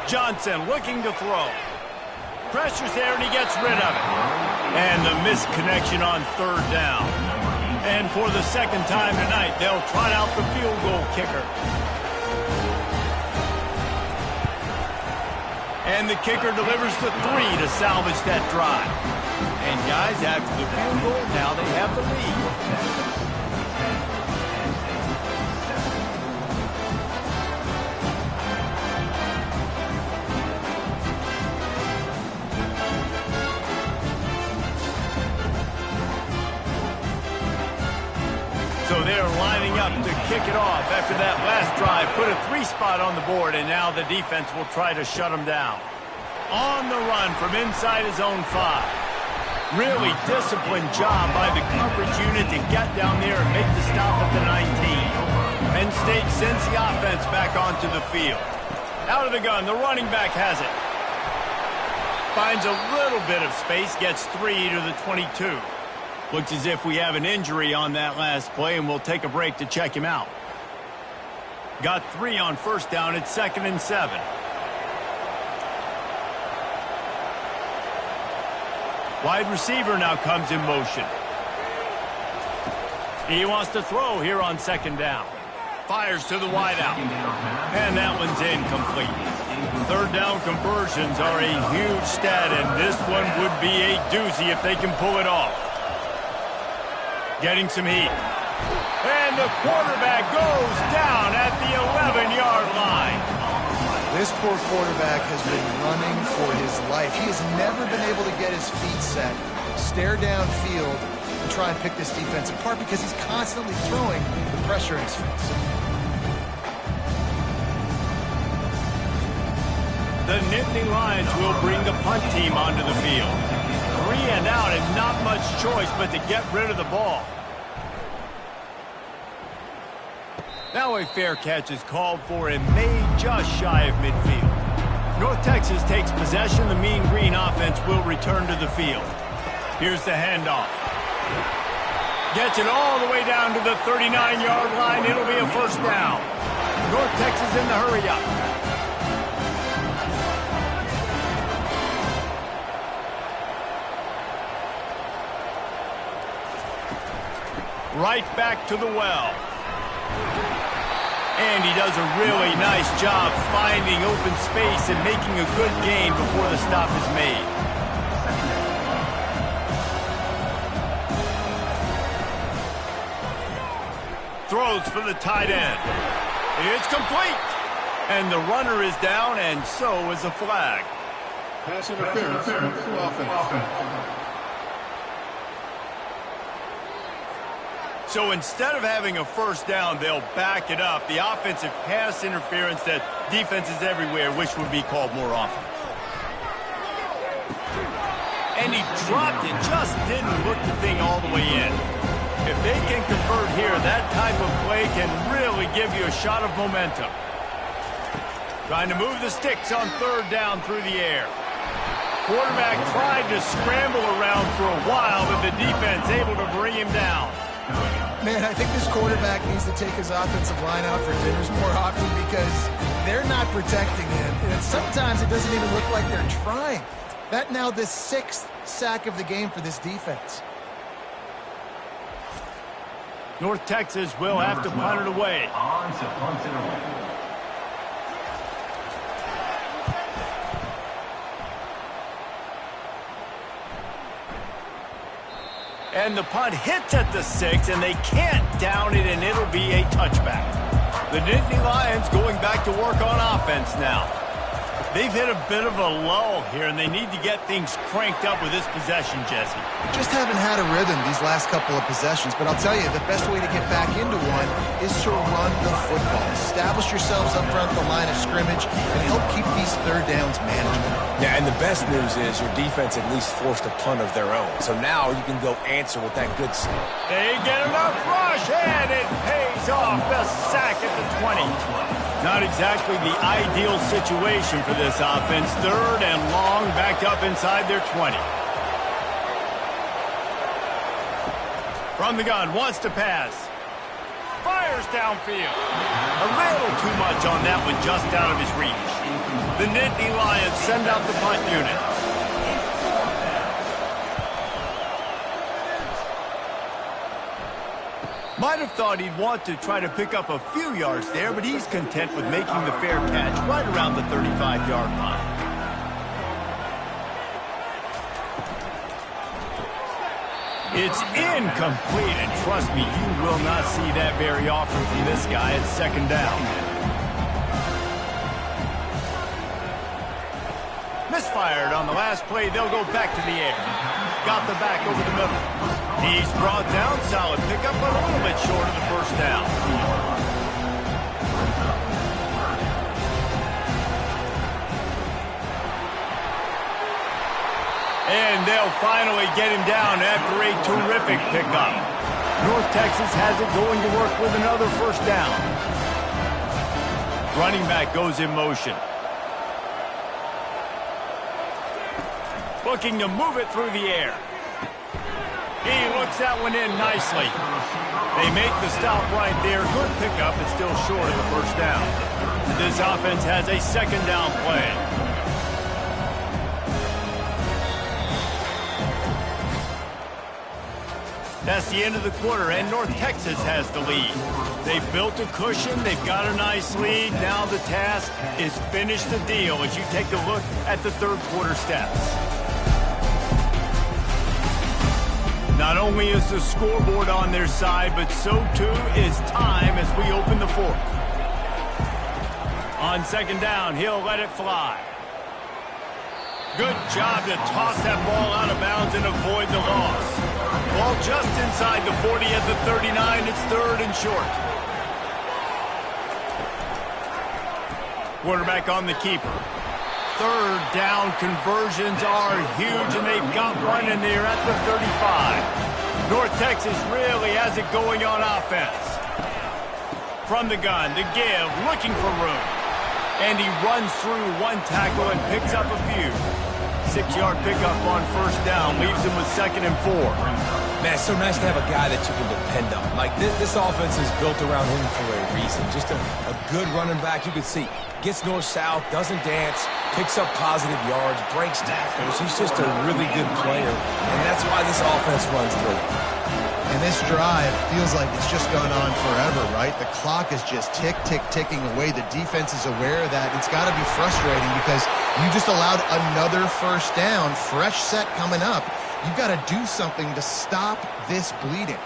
Johnson looking to throw. Pressure's there, and he gets rid of it. And the missed connection on 3rd down. And for the second time tonight, they'll trot out the field goal kicker. And the kicker delivers the 3 to salvage that drive. And guys, after the field goal, now they have the lead. So they're lining up to kick it off after that last drive. Put a 3 spot on the board, and now the defense will try to shut them down. On the run from inside his own 5. Really disciplined job by the coverage unit to get down there and make the stop at the 19. Penn State sends the offense back onto the field. Out of the gun, the running back has it. Finds a little bit of space, gets 3 to the 22. Looks as if we have an injury on that last play, and we'll take a break to check him out. Got 3 on first down. It's 2nd and 7. Wide receiver now comes in motion. He wants to throw here on 2nd down. Fires to the wideout. And that one's incomplete. 3rd down conversions are a huge stat, and this one would be a doozy if they can pull it off. Getting some heat. And the quarterback goes down at the 11-yard line. This poor quarterback has been running for his life. He has never been able to get his feet set, stare downfield, and try and pick this defense apart because he's constantly throwing the pressure in his face. The Nittany Lions will bring the punt team onto the field. 3 and out, and not much choice but to get rid of the ball. Now a fair catch is called for and made just shy of midfield. North Texas takes possession. The Mean Green offense will return to the field. Here's the handoff. Gets it all the way down to the 39-yard line. It'll be a first down. North Texas in the hurry-up. Right back to the well. And he does a really nice job finding open space and making a good gain before the stop is made. Throws for the tight end. It's complete. And the runner is down, and so is a flag. Pass interference. Offense. So instead of having a first down, they'll back it up. The offensive pass interference that defenses everywhere wish would be called more often. And he dropped it, just didn't look the thing all the way in. If they can convert here, that type of play can really give you a shot of momentum. Trying to move the sticks on 3rd down through the air. Quarterback tried to scramble around for a while, but the defense able to bring him down. Man, I think this quarterback needs to take his offensive line out for dinners more often because they're not protecting him. And sometimes it doesn't even look like they're trying. That now the 6th sack of the game for this defense. North Texas will have to punt it away. And the punt hits at the 6, and they can't down it, and it'll be a touchback. The Nittany Lions going back to work on offense now. They've hit a bit of a lull here, and they need to get things cranked up with this possession, Jesse. Just haven't had a rhythm these last couple of possessions, but I'll tell you, the best way to get back into one is to run the football. Establish yourselves up front the line of scrimmage and help keep these third downs manageable. Yeah, and the best news is your defense at least forced a punt of their own. So now you can go answer with that good stuff. They get enough rush, and it pays off. The sack at the 20. Not exactly the ideal situation for this offense. Third and long, backed up inside their 20. From the gun, wants to pass. Fires downfield. A little too much on that one, just out of his reach. The Nittany Lions send out the punt unit. Might have thought he'd want to try to pick up a few yards there, but he's content with making the fair catch right around the 35-yard line. It's incomplete, and trust me, you will not see that very often from this guy at second down. Misfired on the last play. They'll go back to the air. Got the back over the middle. He's brought down. Solid pickup, but a little bit short of the first down. And they'll finally get him down after a terrific pickup. North Texas has it going to work with another first down. Running back goes in motion. Looking to move it through the air. He looks that one in nicely. They make the stop right there. Good pickup, but still short of the first down. This offense has a second down play. That's the end of the quarter, and North Texas has the lead. They've built a cushion. They've got a nice lead. Now the task is finish the deal as you take a look at the third quarter stats. Not only is the scoreboard on their side, but so too is time as we open the fourth. On second down, he'll let it fly. Good job to toss that ball out of bounds and avoid the loss. Ball just inside the 40 at the 39. It's third and short. Quarterback on the keeper. Third down conversions are huge, and they've got one in there at the 35. North Texas really has it going on offense. From the gun, the give, looking for room. And he runs through one tackle and picks up a few. 6-yard pickup on first down, leaves him with second and 4. Man, it's so nice to have a guy that you can depend on. Like, this offense is built around him for a reason. Just a good running back. You can see, gets north-south, doesn't dance, picks up positive yards, breaks tackles. He's just a really good player, and that's why this offense runs through. And this drive feels like it's just gone on forever, right? The clock is just ticking away. The defense is aware of that. It's got to be frustrating because you just allowed another first down, fresh set coming up. You've got to do something to stop this bleeding.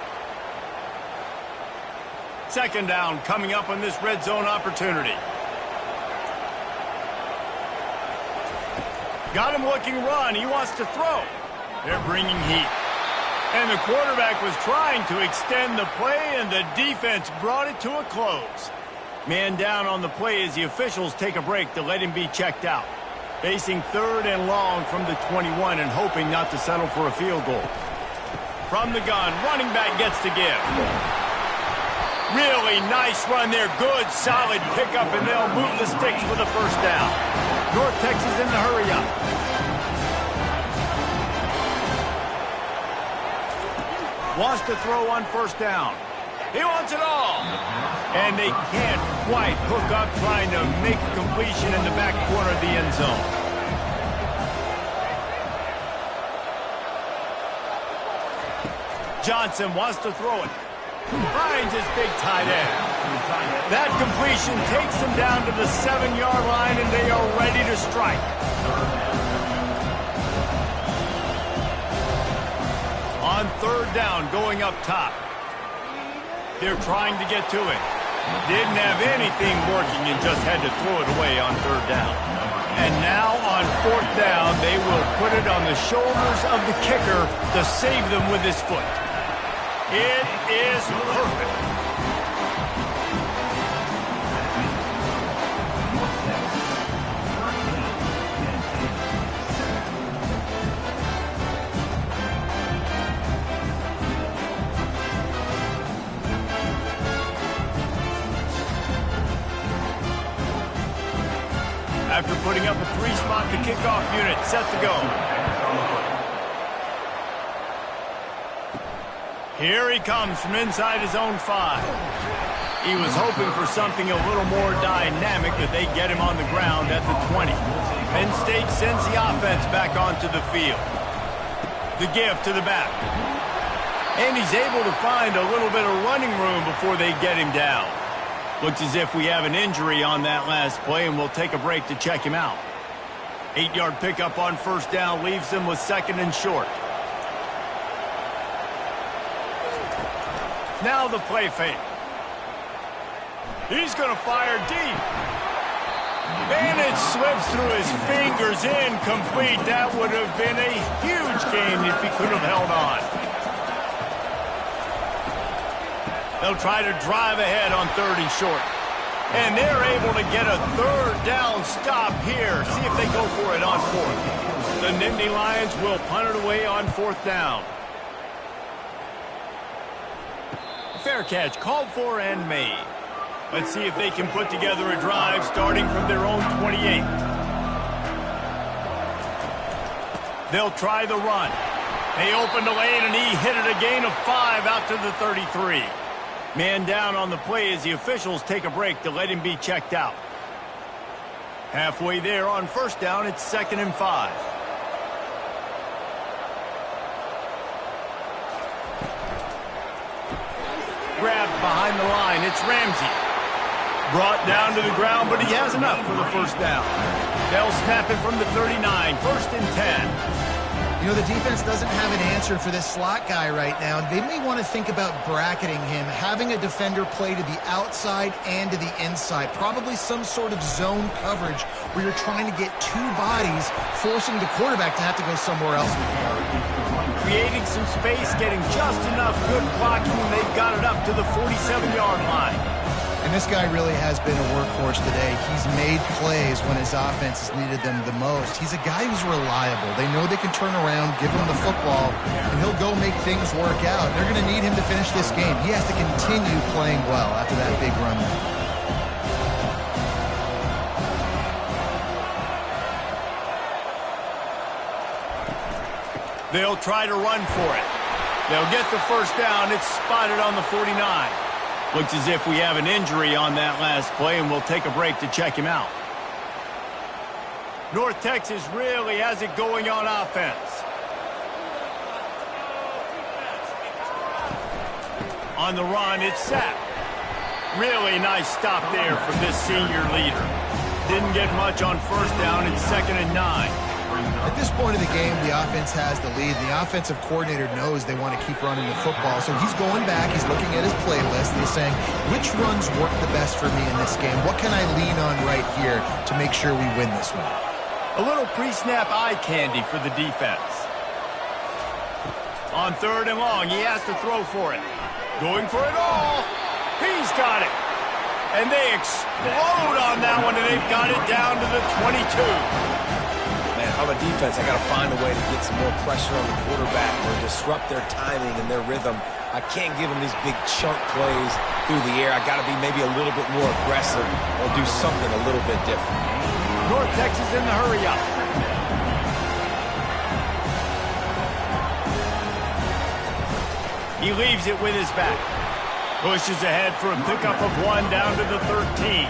Second down coming up on this red zone opportunity. Got him looking run. He wants to throw. They're bringing heat. And the quarterback was trying to extend the play, and the defense brought it to a close. Man down on the play as the officials take a break to let him be checked out. Facing third and long from the 21 and hoping not to settle for a field goal. From the gun, running back gets the give. Really nice run there. Good, solid pickup, and they'll move the sticks for the first down. North Texas in the hurry up. Wants to throw on first down. He wants it all. And they can't quite hook up trying to make a completion in the back corner of the end zone. Johnson wants to throw it. Finds his big tight end. That completion takes them down to the 7-yard line, and they are ready to strike. On third down, going up top. They're trying to get to it. Didn't have anything working and just had to throw it away on third down. And now on fourth down, they will put it on the shoulders of the kicker to save them with his foot. It is perfect. after putting up a 3-spot, the kickoff unit set to go. Here he comes from inside his own 5. He was hoping for something a little more dynamic, but they get him on the ground at the 20. Penn State sends the offense back onto the field. The give to the back. And he's able to find a little bit of running room before they get him down. Looks as if we have an injury on that last play, and we'll take a break to check him out. 8-yard pickup on first down leaves them with 2nd and short. Now the play fake. He's going to fire deep. And it slips through his fingers, incomplete. That would have been a huge gain if he could have held on. They'll try to drive ahead on 3rd and short. And they're able to get a 3rd down stop here. See if they go for it on 4th. The Nittany Lions will punt it away on 4th down. Fair catch called for and made. Let's see if they can put together a drive starting from their own 28. They'll try the run. They open the lane, and he hit it a gain of 5 out to the 33. Man down on the play as the officials take a break to let him be checked out. Halfway there on first down, it's 2nd and 5. Grabbed behind the line, it's Ramsey. Brought down to the ground, but he has enough for the first down. They'll snap it from the 39, 1st and 10. You know, the defense doesn't have an answer for this slot guy right now. They may want to think about bracketing him, having a defender play to the outside and to the inside. Probably some sort of zone coverage where you're trying to get 2 bodies, forcing the quarterback to have to go somewhere else with the ball. Creating some space, getting just enough good blocking, and they've got it up to the 47-yard line. And this guy really has been a workhorse today. He's made plays when his offense has needed them the most. He's a guy who's reliable. They know they can turn around, give him the football, and he'll go make things work out. They're going to need him to finish this game. He has to continue playing well after that big run there. They'll try to run for it. They'll get the first down. It's spotted on the 49. Looks as if we have an injury on that last play, and we'll take a break to check him out. North Texas really has it going on offense. On the run, it's Sapp. Really nice stop there from this senior leader. Didn't get much on first down. It's 2nd and 9. At this point of the game, the offense has the lead. The offensive coordinator knows they want to keep running the football, so he's going back, he's looking at his playlist, and he's saying, which runs work the best for me in this game? What can I lean on right here to make sure we win this one? A little pre-snap eye candy for the defense. On 3rd and long, he has to throw for it. Going for it all. He's got it. And they explode on that one, and they've got it down to the 22. Man, if I'm a defense, I got to find a way to get some more pressure on the quarterback or disrupt their timing and their rhythm. I can't give them these big chunk plays through the air. I got to be maybe a little bit more aggressive or do something a little bit different. North Texas in the hurry up. He leaves it with his back. Pushes ahead for a pickup of 1 down to the 13.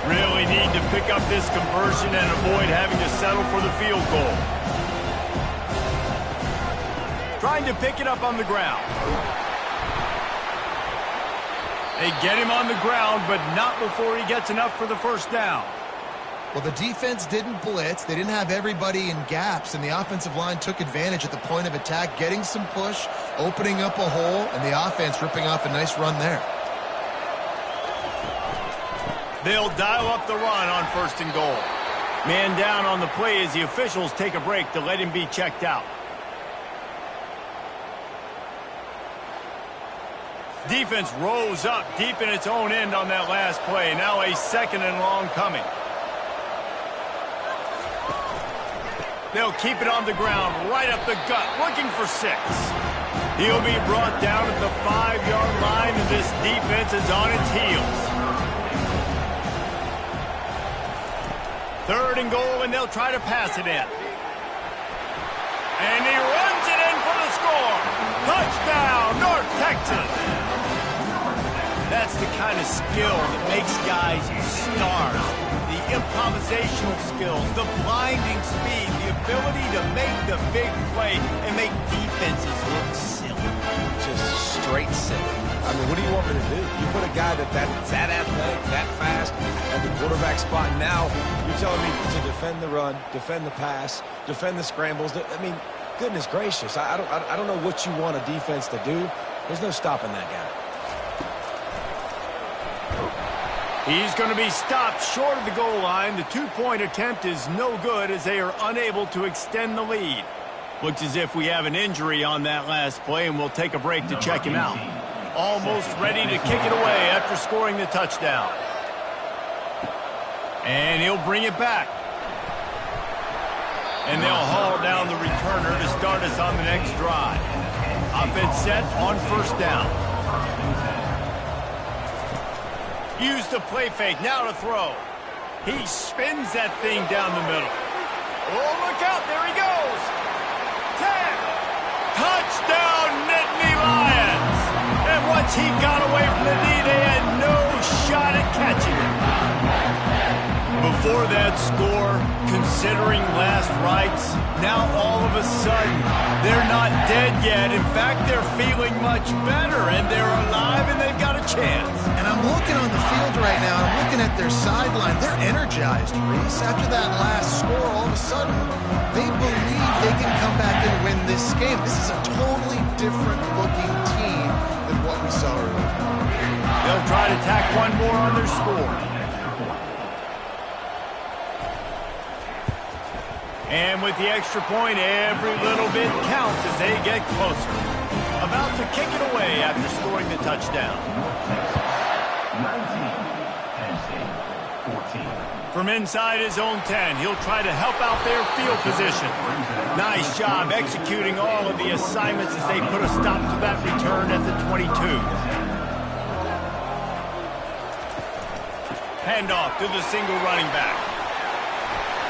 Really need to pick up this conversion and avoid having to settle for the field goal. Trying to pick it up on the ground. They get him on the ground, but not before he gets enough for the first down. Well, the defense didn't blitz. They didn't have everybody in gaps, and the offensive line took advantage at the point of attack, getting some push, opening up a hole, and the offense ripping off a nice run there. They'll dial up the run on 1st and goal. Man down on the play as the officials take a break to let him be checked out. Defense rose up deep in its own end on that last play. Now a 2nd and long coming. They'll keep it on the ground, right up the gut, looking for 6. He'll be brought down at the 5-yard line, and this defense is on its heels. Third and goal, and they'll try to pass it in. And he runs it in for the score. Touchdown, North Texas. That's the kind of skill that makes guys stars. The improvisational skills, the blinding speed, the ability to make the big play and make defenses look silly. Just straight silly. I mean, what do you want me to do? You put a guy that's that athletic, that fast, at the quarterback spot. Now you're telling me to defend the run, defend the pass, defend the scrambles. I mean, goodness gracious. I don't know what you want a defense to do. There's no stopping that guy. He's going to be stopped short of the goal line. The two-point attempt is no good as they are unable to extend the lead. Looks as if we have an injury on that last play, and we'll take a break to check him out. Almost ready to kick it away after scoring the touchdown. And he'll bring it back. And they'll haul down the returner to start us on the next drive. Offense set on first down. Use the play fake, now to throw. He spins that thing down the middle. Oh, look out, there he goes. 10. Touchdown, Nittany Lions. And once he got away from the knee, they had no shot at catching him. Before that score, considering last rites, now all of a sudden, they're not dead yet. In fact, they're feeling much better, and they're alive, and they've got a chance. And I'm looking on the field right now, I'm looking at their sideline. They're energized, Reese. After that last score, all of a sudden, they believe they can come back and win this game. This is a totally different-looking team than what we saw earlier. They'll try to tack one more on their score. And with the extra point, every little bit counts as they get closer. About to kick it away after scoring the touchdown. 19, Penn State, 14. From inside his own 10, he'll try to help out their field position. Nice job executing all of the assignments as they put a stop to that return at the 22. Handoff to the single running back.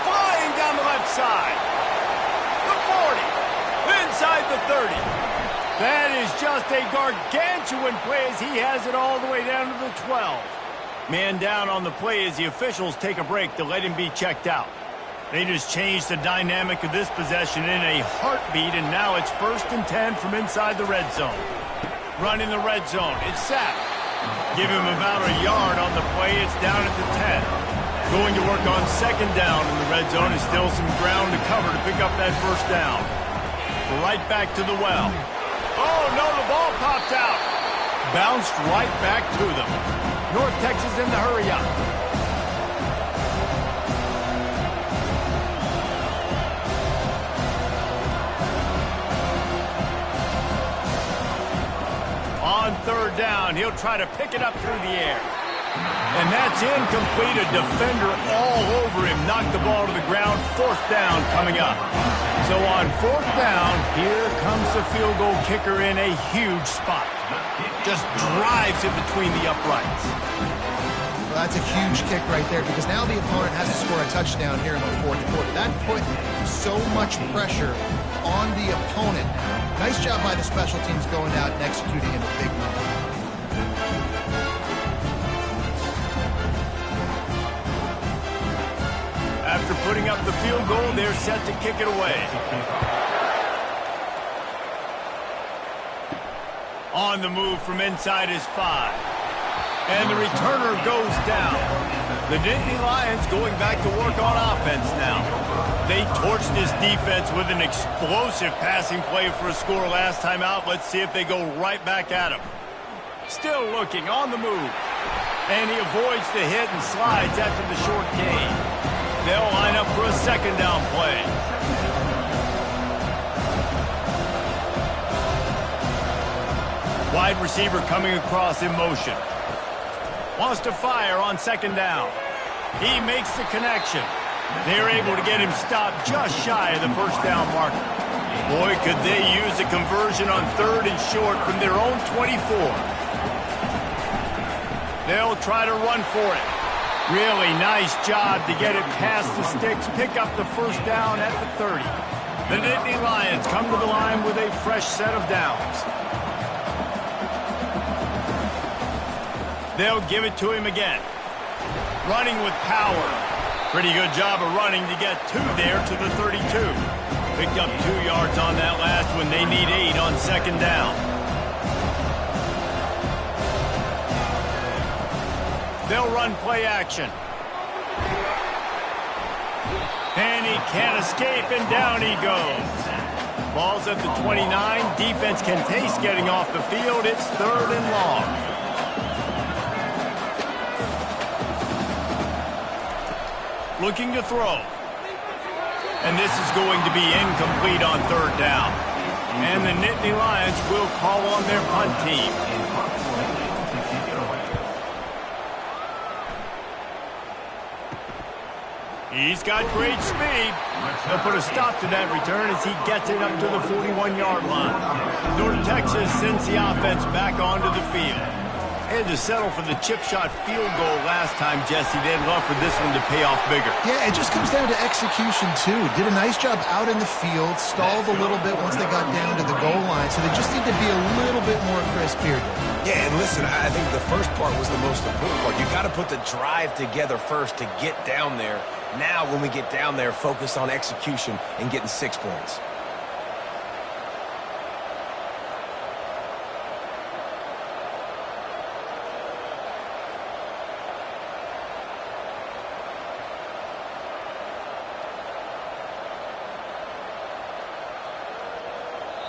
Flying down the left side. The 40. Inside the 30. That is just a gargantuan play as he has it all the way down to the 12. Man down on the play as the officials take a break to let him be checked out. They just changed the dynamic of this possession in a heartbeat, and now it's 1st and 10 from inside the red zone. Run in the red zone. It's sacked. Give him about a yard on the play. It's down at the 10. Going to work on 2nd down in the red zone. Is still some ground to cover to pick up that 1st down. Right back to the well. Oh, no, the ball popped out. Bounced right back to them. North Texas in the hurry up. On 3rd down, he'll try to pick it up through the air. And that's incomplete. A defender all over him. Knocked the ball to the ground. 4th down coming up. So on 4th down, here comes the field goal kicker in a huge spot. Just drives it between the uprights. Well, that's a huge kick right there because now the opponent has to score a touchdown here in the 4th quarter. That put so much pressure on the opponent. Nice job by the special teams going out and executing in a big moment. After putting up the field goal, they're set to kick it away. On the move from inside his 5. And the returner goes down. The Nittany Lions going back to work on offense now. They torched this defense with an explosive passing play for a score last time out. Let's see if they go right back at him. Still looking on the move. And he avoids the hit and slides after the short gain. They'll line up for a 2nd down play. Wide receiver coming across in motion. Wants to fire on 2nd down. He makes the connection. They're able to get him stopped just shy of the 1st down marker. Boy, could they use a conversion on 3rd and short from their own 24. They'll try to run for it. Really nice job to get it past the sticks, pick up the first down at the 30. The Nittany Lions come to the line with a fresh set of downs. They'll give it to him again. Running with power. Pretty good job of running to get 2 there to the 32. Picked up 2 yards on that last one. They need 8 on second down. They'll run play action. And he can't escape, and down he goes. Ball's at the 29. Defense can taste getting off the field. It's 3rd and long. Looking to throw. And this is going to be incomplete on 3rd down. And the Nittany Lions will call on their punt team. He's got great speed. They'll put a stop to that return as he gets it up to the 41-yard line. North Texas sends the offense back onto the field. They had to settle for the chip shot field goal last time, Jesse. They'd love for this one to pay off bigger. Yeah, it just comes down to execution, too. Did a nice job out in the field, stalled a little bit once they got down to the goal line, so they just need to be a little bit more crisp here. Yeah, and listen, I think the first part was the most important part. You got to put the drive together first to get down there. Now, when we get down there, focus on execution and getting 6 points.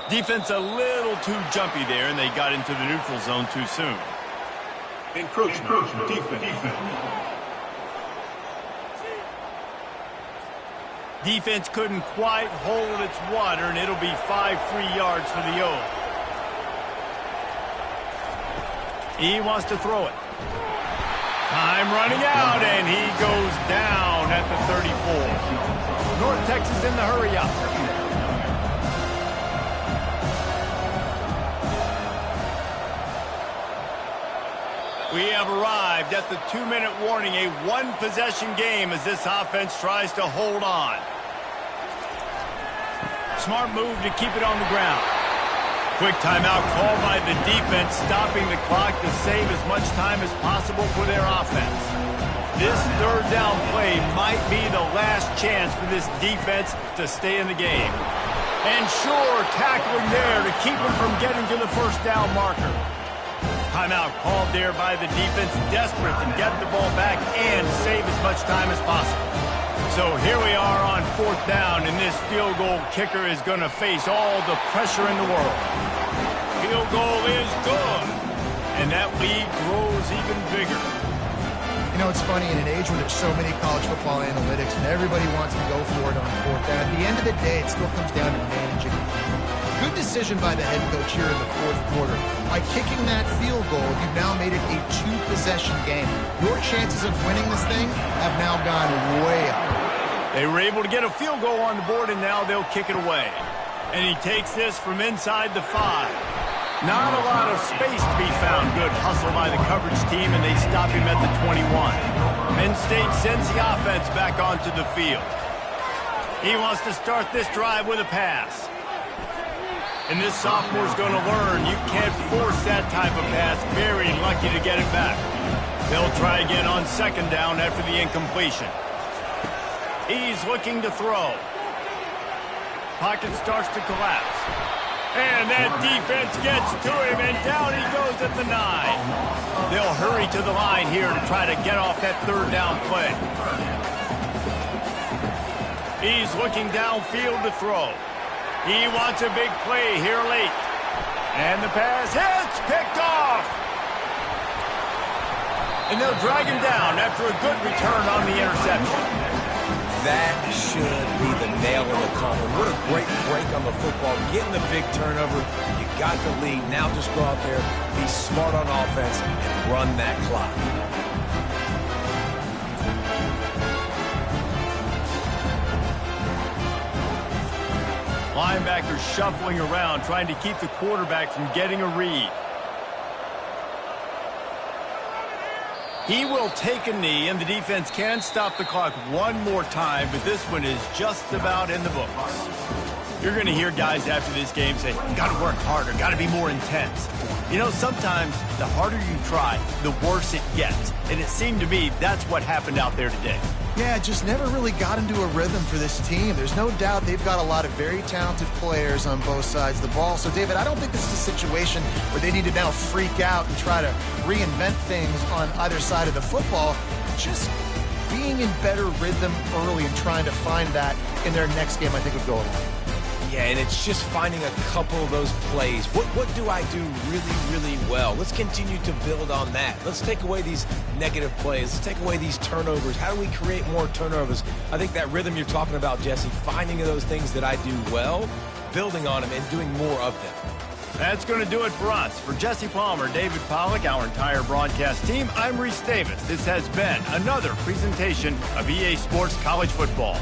Defense a little too jumpy there, and they got into the neutral zone too soon. Encroachment. Defense. Defense couldn't quite hold its water, and it'll be 5 free yards for the O. He wants to throw it. Time running out, and he goes down at the 34. North Texas in the hurry up. We have arrived at the 2-minute warning, a 1-possession game as this offense tries to hold on. Smart move to keep it on the ground. Quick timeout called by the defense, stopping the clock to save as much time as possible for their offense. This 3rd down play might be the last chance for this defense to stay in the game. And sure, tackling there to keep them from getting to the first down marker. Timeout called there by the defense, desperate to get the ball back and save as much time as possible. So here we are on 4th down, and this field goal kicker is going to face all the pressure in the world. Field goal is good, and that lead grows even bigger. You know, it's funny, in an age where there's so many college football analytics and everybody wants to go for it on 4th down, at the end of the day, it still comes down to managing. Good decision by the head coach here in the 4th quarter. By kicking that field goal, you've now made it a 2-possession game. Your chances of winning this thing have now gone way up. They were able to get a field goal on the board, and now they'll kick it away. And he takes this from inside the 5. Not a lot of space to be found. Good hustle by the coverage team, and they stop him at the 21. Penn State sends the offense back onto the field. He wants to start this drive with a pass. And this sophomore's going to learn you can't force that type of pass. Very lucky to get it back. They'll try again on 2nd down after the incompletion. He's looking to throw. Pocket starts to collapse. And that defense gets to him, and down he goes at the 9. They'll hurry to the line here to try to get off that 3rd down play. He's looking downfield to throw. He wants a big play here late. And the pass hits, picked off. And they'll drag him down after a good return on the interception. That should be the nail in the coffin. What a great break on the football. Getting the big turnover. You got the lead. Now just go out there, be smart on offense, and run that clock. Linebackers shuffling around, trying to keep the quarterback from getting a read. He will take a knee, and the defense can stop the clock one more time, but this one is just about in the books. You're going to hear guys after this game say, got to work harder, got to be more intense. You know, sometimes the harder you try, the worse it gets. And it seemed to me that's what happened out there today. Yeah, just never really got into a rhythm for this team. There's no doubt they've got a lot of very talented players on both sides of the ball. So, David, I don't think this is a situation where they need to now freak out and try to reinvent things on either side of the football. Just being in better rhythm early and trying to find that in their next game, I think would go a long way. Yeah, and it's just finding a couple of those plays. What do I do really, really well? Let's continue to build on that. Let's take away these negative plays. Let's take away these turnovers. How do we create more turnovers? I think that rhythm you're talking about, Jesse, finding those things that I do well, building on them, and doing more of them. That's going to do it for us. For Jesse Palmer, David Pollack, our entire broadcast team, I'm Reese Davis. This has been another presentation of EA Sports College Football.